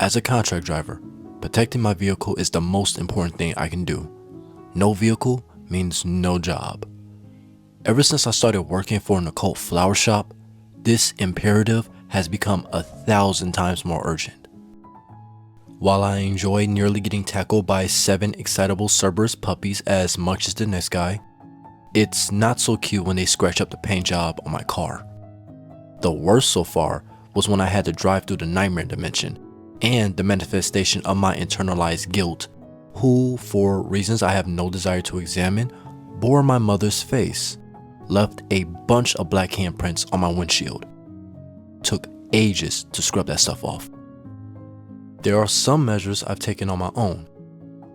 As a contract driver, protecting my vehicle is the most important thing I can do. No vehicle means no job. Ever since I started working for an occult flower shop, this imperative has become 1,000 times more urgent. While I enjoy nearly getting tackled by 7 excitable Cerberus puppies as much as the next guy, it's not so cute when they scratch up the paint job on my car. The worst so far was when I had to drive through the nightmare dimension and the manifestation of my internalized guilt, who, for reasons I have no desire to examine, bore my mother's face, left a bunch of black handprints on my windshield. Took ages to scrub that stuff off. There are some measures I've taken on my own.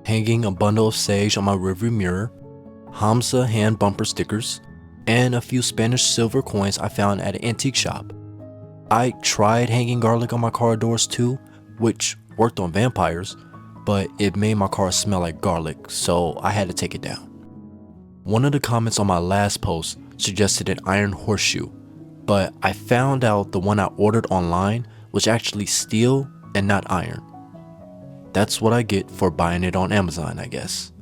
Hanging a bundle of sage on my rearview mirror, Hamza hand bumper stickers, and a few Spanish silver coins I found at an antique shop. I tried hanging garlic on my car doors too, which worked on vampires, but it made my car smell like garlic, so I had to take it down. One of the comments on my last post suggested an iron horseshoe, but I found out the one I ordered online was actually steel and not iron. That's what I get for buying it on Amazon, I guess.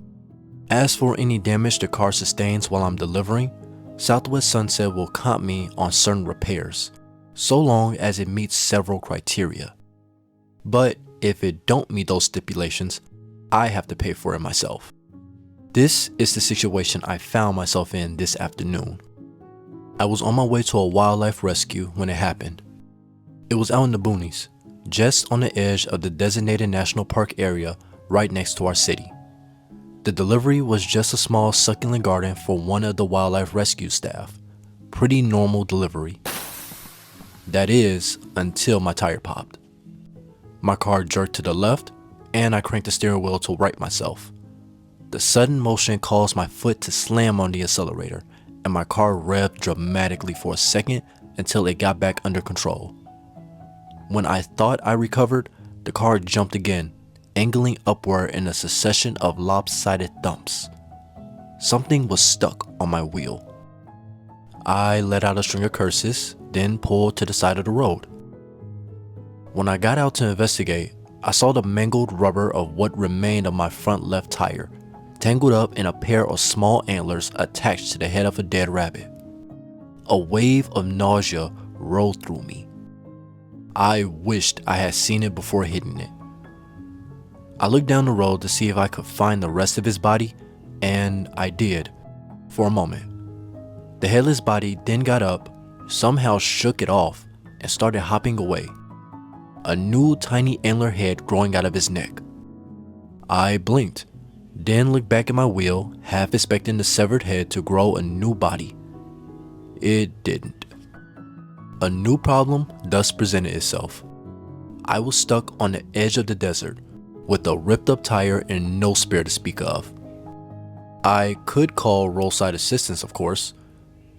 As for any damage the car sustains while I'm delivering, Southwest Sunset will comp me on certain repairs, so long as it meets several criteria. But if it don't meet those stipulations, I have to pay for it myself. This is the situation I found myself in this afternoon. I was on my way to a wildlife rescue when it happened. It was out in the boonies, just on the edge of the designated national park area right next to our city. The delivery was just a small succulent garden for one of the wildlife rescue staff. Pretty normal delivery. That is, until my tire popped. My car jerked to the left, and I cranked the steering wheel to right myself. The sudden motion caused my foot to slam on the accelerator, and my car revved dramatically for a second until it got back under control. When I thought I recovered, the car jumped again, angling upward in a succession of lopsided thumps. Something was stuck on my wheel. I let out a string of curses, then pulled to the side of the road. When I got out to investigate, I saw the mangled rubber of what remained of my front left tire, tangled up in a pair of small antlers attached to the head of a dead rabbit. A wave of nausea rolled through me. I wished I had seen it before hitting it. I looked down the road to see if I could find the rest of his body, and I did, for a moment. The headless body then got up, somehow shook it off, and started hopping away. A new tiny antler head growing out of his neck. I blinked, then looked back at my wheel, half expecting the severed head to grow a new body. It didn't. A new problem thus presented itself. I was stuck on the edge of the desert, with a ripped up tire and no spare to speak of. I could call roadside assistance, of course,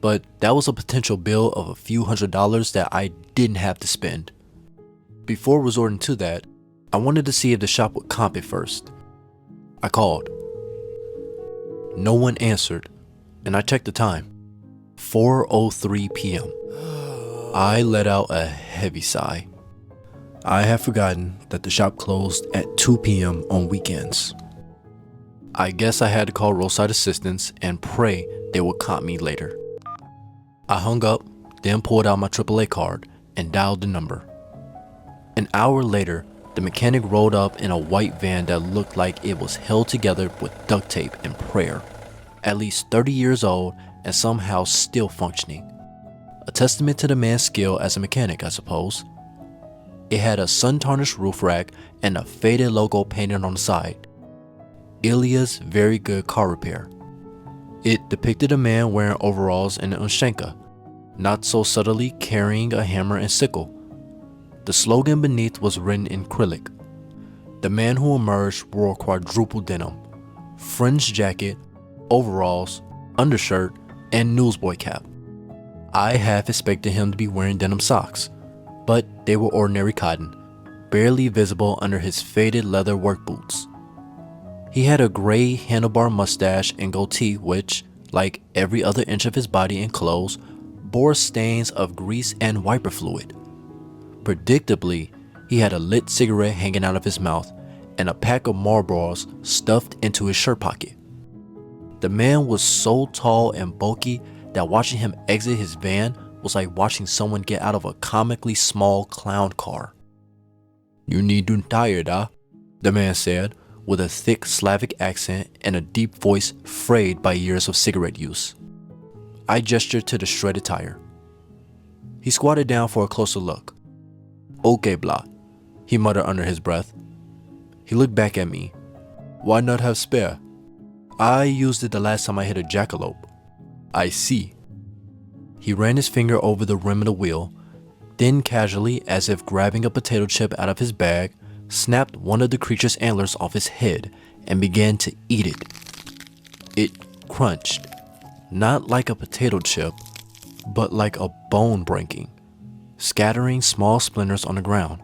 but that was a potential bill of a few $100s that I didn't have to spend. Before resorting to that, I wanted to see if the shop would comp it first. I called. No one answered, and I checked the time. 4:03 p.m. I let out a heavy sigh. I had forgotten that the shop closed at 2 p.m. on weekends. I guess I had to call roadside assistance and pray they would comp me later. I hung up, then pulled out my AAA card and dialed the number. An hour later, the mechanic rolled up in a white van that looked like it was held together with duct tape and prayer. At least 30 years old and somehow still functioning. A testament to the man's skill as a mechanic, I suppose. It had a sun-tarnished roof rack and a faded logo painted on the side. Ilya's Very Good Car Repair. It depicted a man wearing overalls and an Ushanka, not so subtly carrying a hammer and sickle. The slogan beneath was written in acrylic. The man who emerged wore quadruple denim, fringed jacket, overalls, undershirt, and newsboy cap. I half expected him to be wearing denim socks, but they were ordinary cotton, barely visible under his faded leather work boots. He had a gray handlebar mustache and goatee which, like every other inch of his body and clothes, bore stains of grease and wiper fluid. Predictably, He had a lit cigarette hanging out of his mouth and a pack of Marlboros stuffed into his shirt pocket. The man was so tall and bulky that watching him exit his van was like watching someone get out of a comically small clown car. "You need to tired, huh?" the man said, with a thick Slavic accent and a deep voice frayed by years of cigarette use. I gestured to the shredded tire. He squatted down for a closer look. "Okay, blah," he muttered under his breath. He looked back at me. "Why not have spare?" "I used it the last time I hit a jackalope." "I see." He ran his finger over the rim of the wheel, then casually, as if grabbing a potato chip out of his bag, snapped one of the creature's antlers off his head and began to eat it. It crunched, not like a potato chip, but like a bone breaking, scattering small splinters on the ground.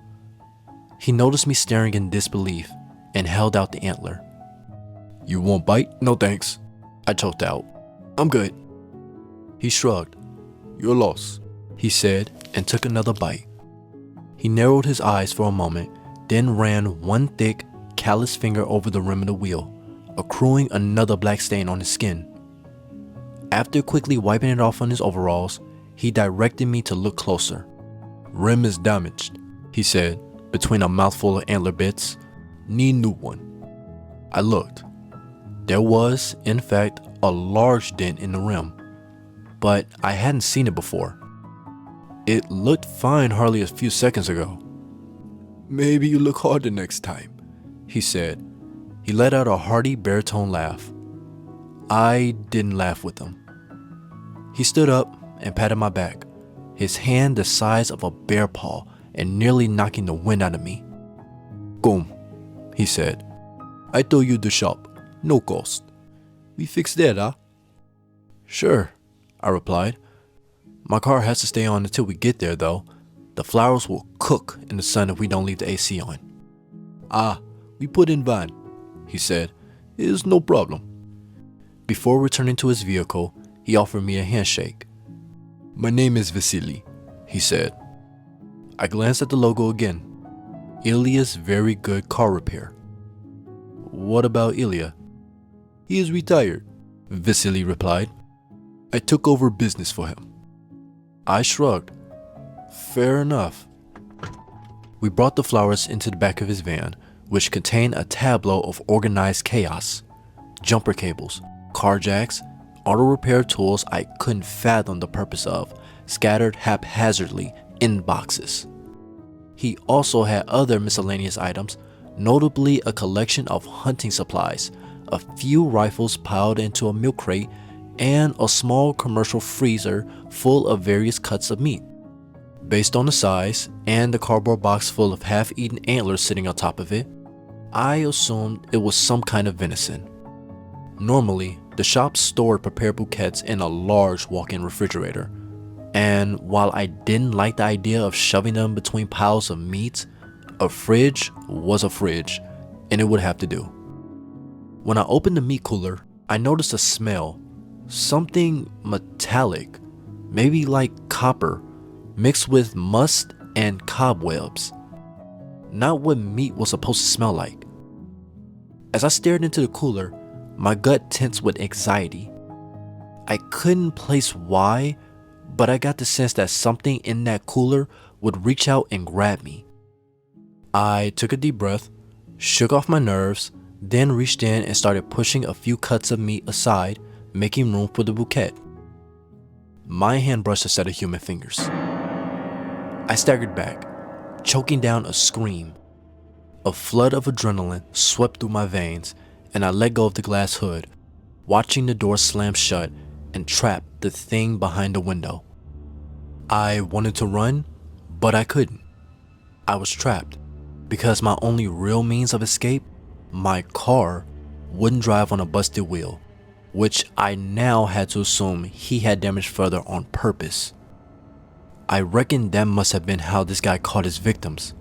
He noticed me staring in disbelief and held out the antler. "You won't bite?" "No thanks," I choked out. "I'm good." He shrugged. "You're lost," he said, and took another bite. He narrowed his eyes for a moment, then ran one thick, callous finger over the rim of the wheel, accruing another black stain on his skin. After quickly wiping it off on his overalls, he directed me to look closer. "Rim is damaged," he said, between a mouthful of antler bits. "Need new one." I looked. There was, in fact, a large dent in the rim, but I hadn't seen it before. It looked fine hardly a few seconds ago. "Maybe you look harder next time," he said. He let out a hearty baritone laugh. I didn't laugh with him. He stood up and patted my back, his hand the size of a bear paw and nearly knocking the wind out of me. "Come," he said. "I told you the shop. No cost. We fix that, huh?" "Sure," I replied. "My car has to stay on until we get there, though. The flowers will cook in the sun if we don't leave the AC on." "Ah, we put in van," he said. "It is no problem." Before returning to his vehicle, he offered me a handshake. "My name is Vasily," he said. I glanced at the logo again. Ilya's Very Good Car Repair. "What about Ilya?" "He is retired," Vasily replied. "I took over business for him." I shrugged. Fair enough. We brought the flowers into the back of his van, which contained a tableau of organized chaos. Jumper cables, car jacks, auto repair tools I couldn't fathom the purpose of, scattered haphazardly in boxes. He also had other miscellaneous items, notably a collection of hunting supplies, a few rifles piled into a milk crate, and a small commercial freezer full of various cuts of meat. Based on the size and the cardboard box full of half-eaten antlers sitting on top of it, I assumed it was some kind of venison. Normally, the shop stored prepared bouquets in a large walk-in refrigerator, and while I didn't like the idea of shoving them between piles of meat, a fridge was a fridge, and it would have to do. When I opened the meat cooler, I noticed a smell, something metallic, maybe like copper, mixed with must and cobwebs. Not what meat was supposed to smell like. As I stared into the cooler, my gut tensed with anxiety. I couldn't place why, but I got the sense that something in that cooler would reach out and grab me. I took a deep breath, shook off my nerves, then reached in and started pushing a few cuts of meat aside, making room for the bouquet. My hand brushed a set of human fingers. I staggered back, choking down a scream. A flood of adrenaline swept through my veins, and I let go of the glass hood, watching the door slam shut and trap the thing behind the window. I wanted to run, but I couldn't. I was trapped, because my only real means of escape, my car, wouldn't drive on a busted wheel, which I now had to assume he had damaged further on purpose. I reckon that must have been how this guy caught his victims.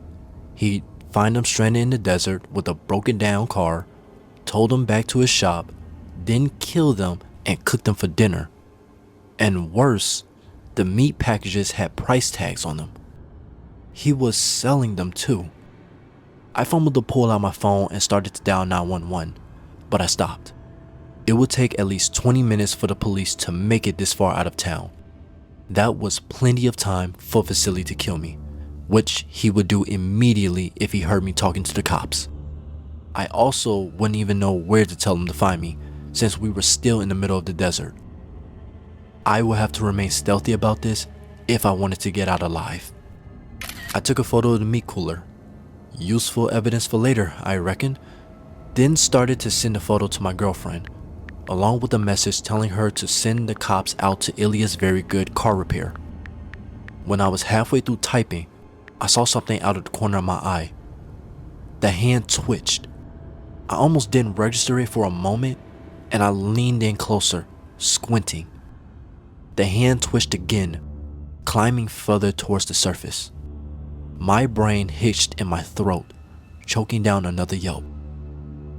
He'd find them stranded in the desert with a broken down car, tow them back to his shop, then kill them and cook them for dinner. And worse, the meat packages had price tags on them. He was selling them too. I fumbled to pull out my phone and started to dial 911, but I stopped. It would take at least 20 minutes for the police to make it this far out of town. That was plenty of time for Vasily to kill me, which he would do immediately if he heard me talking to the cops. I also wouldn't even know where to tell him to find me, since we were still in the middle of the desert. I would have to remain stealthy about this if I wanted to get out alive. I took a photo of the meat cooler. Useful evidence for later, I reckon. Then started to send a photo to my girlfriend, along with a message telling her to send the cops out to Ilya's very good car repair. When I was halfway through typing, I saw something out of the corner of my eye. The hand twitched. I almost didn't register it for a moment, and I leaned in closer, squinting. The hand twitched again, climbing further towards the surface. My brain hitched in my throat, choking down another yelp.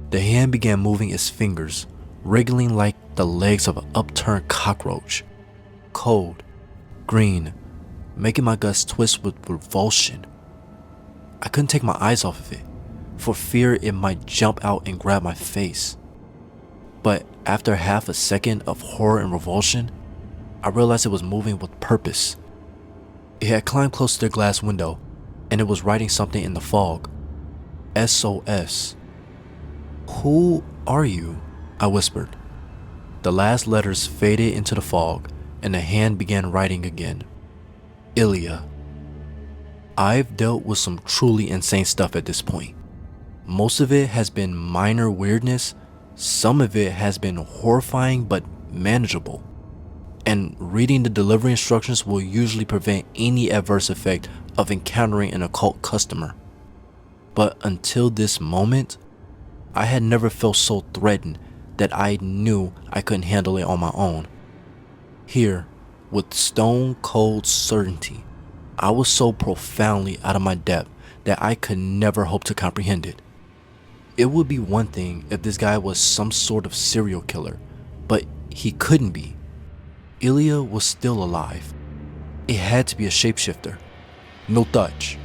The hand began moving its fingers, wriggling like the legs of an upturned cockroach. Cold, green, making my guts twist with revulsion. I couldn't take my eyes off of it, for fear it might jump out and grab my face. But after half a second of horror and revulsion, I realized it was moving with purpose. It had climbed close to the glass window, and it was writing something in the fog. SOS. Who are you? I whispered. The last letters faded into the fog, and the hand began writing again. Ilya. I've dealt with some truly insane stuff at this point. Most of it has been minor weirdness, some of it has been horrifying but manageable. And reading the delivery instructions will usually prevent any adverse effect of encountering an occult customer. But until this moment, I had never felt so threatened that I knew I couldn't handle it on my own. Here, with stone cold certainty, I was so profoundly out of my depth that I could never hope to comprehend it. It would be one thing if this guy was some sort of serial killer, but he couldn't be. Ilya was still alive. It had to be a shapeshifter. No touch.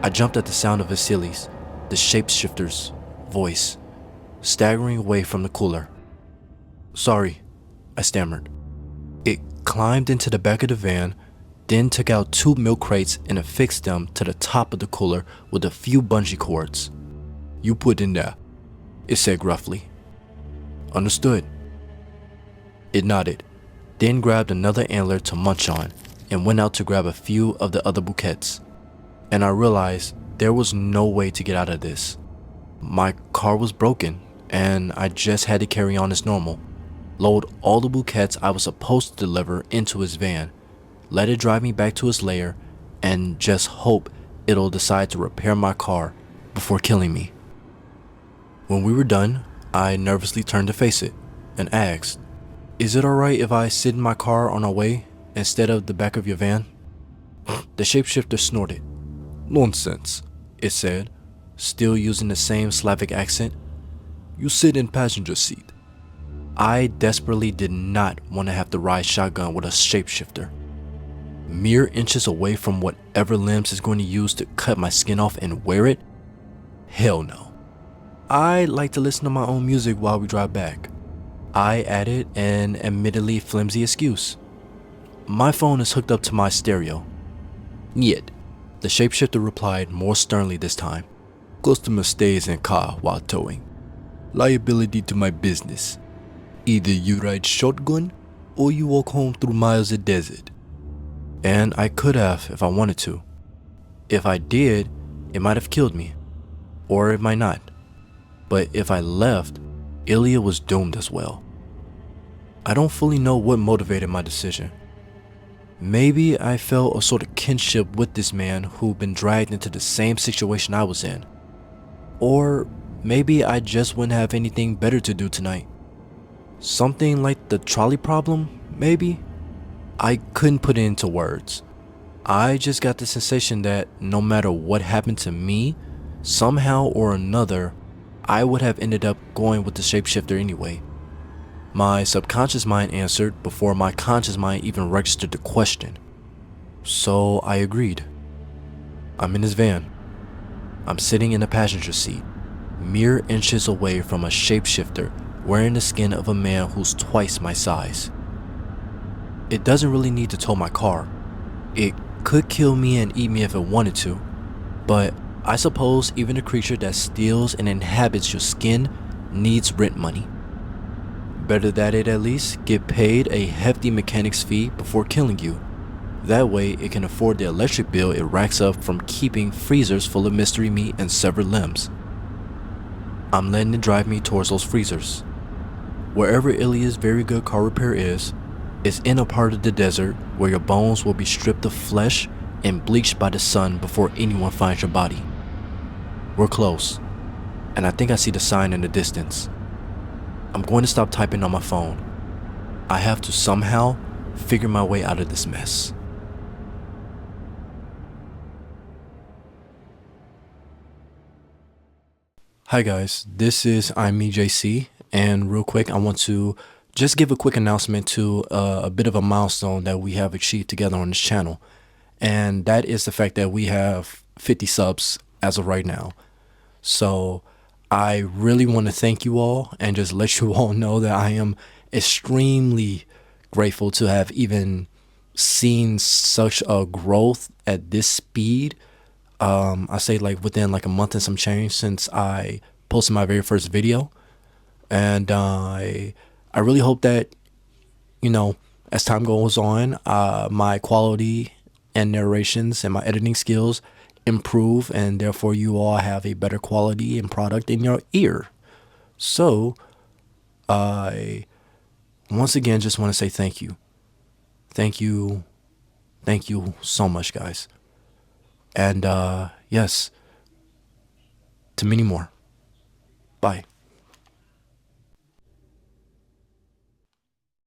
I jumped at the sound of Vasily's, the shapeshifter's, voice, staggering away from the cooler. Sorry, I stammered. It climbed into the back of the van, then took out 2 milk crates and affixed them to the top of the cooler with a few bungee cords. You put in there, it said gruffly. Understood. It nodded, then grabbed another antler to munch on and went out to grab a few of the other bouquets. And I realized there was no way to get out of this. My car was broken and I just had to carry on as normal. Load all the bouquets I was supposed to deliver into his van, let it drive me back to his lair, and just hope it'll decide to repair my car before killing me. When we were done, I nervously turned to face it and asked, "Is it alright if I sit in my car on our way instead of the back of your van?" The shapeshifter snorted. "Nonsense," it said, still using the same Slavic accent. "You sit in passenger seat." I desperately did not want to have to ride shotgun with a shapeshifter. Mere inches away from whatever limbs is going to use to cut my skin off and wear it? Hell no. I like to listen to my own music while we drive back. I added an admittedly flimsy excuse. My phone is hooked up to my stereo. Yet, the shapeshifter replied more sternly this time. Customer stays in car while towing. Liability to my business. Either you ride shotgun or you walk home through miles of desert. And I could have if I wanted to. If I did, it might have killed me. Or it might not. But if I left, Ilya was doomed as well. I don't fully know what motivated my decision. Maybe I felt a sort of kinship with this man who'd been dragged into the same situation I was in. Or maybe I just wouldn't have anything better to do tonight. Something like the trolley problem, maybe? I couldn't put it into words. I just got the sensation that no matter what happened to me, somehow or another, I would have ended up going with the shapeshifter anyway. My subconscious mind answered before my conscious mind even registered the question. So I agreed. I'm in his van. I'm sitting in the passenger seat, mere inches away from a shapeshifter wearing the skin of a man who's twice my size. It doesn't really need to tow my car. It could kill me and eat me if it wanted to, but I suppose even a creature that steals and inhabits your skin needs rent money. Better that it at least get paid a hefty mechanic's fee before killing you. That way it can afford the electric bill it racks up from keeping freezers full of mystery meat and severed limbs. I'm letting it drive me towards those freezers. Wherever Ilia's very good car repair is, it's in a part of the desert where your bones will be stripped of flesh and bleached by the sun before anyone finds your body. We're close, and I think I see the sign in the distance. I'm going to stop typing on my phone. I have to somehow figure my way out of this mess. Hi guys, this is I'm me JC, and real quick I want to just give a quick announcement to a bit of a milestone that we have achieved together on this channel, and that is the fact that we have 50 subs as of right now. So I really want to thank you all and just let you all know that I am extremely grateful to have even seen such a growth at this speed. I say like within like a month and some change since I posted my very first video. And I really hope that, you know, as time goes on, my quality and narrations and my editing skills improve, and therefore you all have a better quality and product in your ear. So I once again just want to say thank you. Thank you so much, guys. And yes, to many more. Bye.